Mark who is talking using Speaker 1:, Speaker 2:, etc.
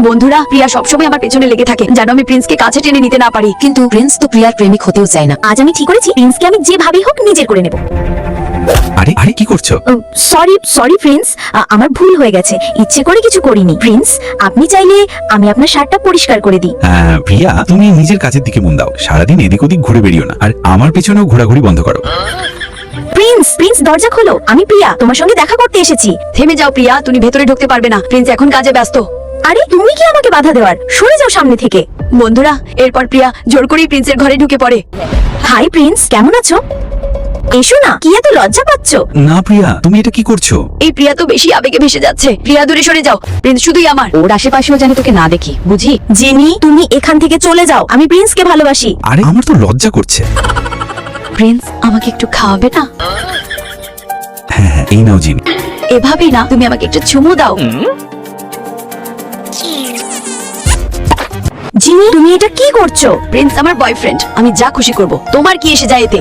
Speaker 1: বন্ধুরা, প্রিয়া সবসময় আমার পেছনে লেগে থাকে যেন আমি প্রিন্সকে কাছে টেনে নিতে না পারি।
Speaker 2: কিন্তু প্রিন্স তো প্রিয়ার প্রেমিক হতেও চায় না।
Speaker 3: আজ আমি ঠিক করেছি প্রিন্সকে আমি যেভাবেই হোক নিজের করে নেব।
Speaker 4: আরে আরে কি করছো?
Speaker 3: সরি প্রিন্স, আমার ভুল হয়ে গেছে, ইচ্ছে করে কিছু করিনি। প্রিন্স, আপনি চাইলে আমি আপনার শার্টটা পরিষ্কার করে দিই।
Speaker 4: প্রিয়া, তুমি নিজের কাজের দিকে মন দাও, সারাদিন এদিক ওদিক ঘুরে বেরিও না, আর আমার পেছনেও ঘোরাঘুরি বন্ধ করো।
Speaker 3: প্রিন্স দরজা খোলো, আমি প্রিয়া তোমার সঙ্গে দেখা করতে এসেছি।
Speaker 1: থেমে যাও প্রিয়া, তুমি ভেতরে ঢুকতে পারবে না, প্রিন্স এখন কাজে ব্যস্ত।
Speaker 3: আরে তুমি কি আমাকে বাধা দেওয়ার? সরে যাও সামনে থেকে।
Speaker 1: বন্ধুরা, এরপর প্রিয়া জোর করেই প্রিন্সের ঘরে ঢুকে পড়ে।
Speaker 3: হাই প্রিন্স, কেমন আছো? এসো না, কি এত লজ্জা পাচ্ছ?
Speaker 4: না প্রিয়া, তুমি এটা কি করছো?
Speaker 1: এই প্রিয়া তো বেশি আবেগে ভেসে যাচ্ছে। প্রিয়া দূরে সরে যাও, প্রিন্স শুধুই আমার।
Speaker 2: ওর আশেপাশেও জানি তোকে না দেখি, বুঝি?
Speaker 3: জেনি, তুমি এখান থেকে চলে যাও, আমি প্রিন্সকে ভালোবাসি।
Speaker 4: আরে আমার তো লজ্জা করছে।
Speaker 1: প্রিন্স, আমাকে একটু খাওয়াবে না?
Speaker 4: হ্যাঁ হ্যাঁ, এই নাও জিনি।
Speaker 1: এভাবেই না, তুমি আমাকে একটু চুমু দাও।
Speaker 3: জিনি, তুমি এটা কি করছো?
Speaker 1: প্রিন্স আমার বয়ফ্রেন্ড, আমি যা খুশি করব, তোমার কি এসে যায় এতে?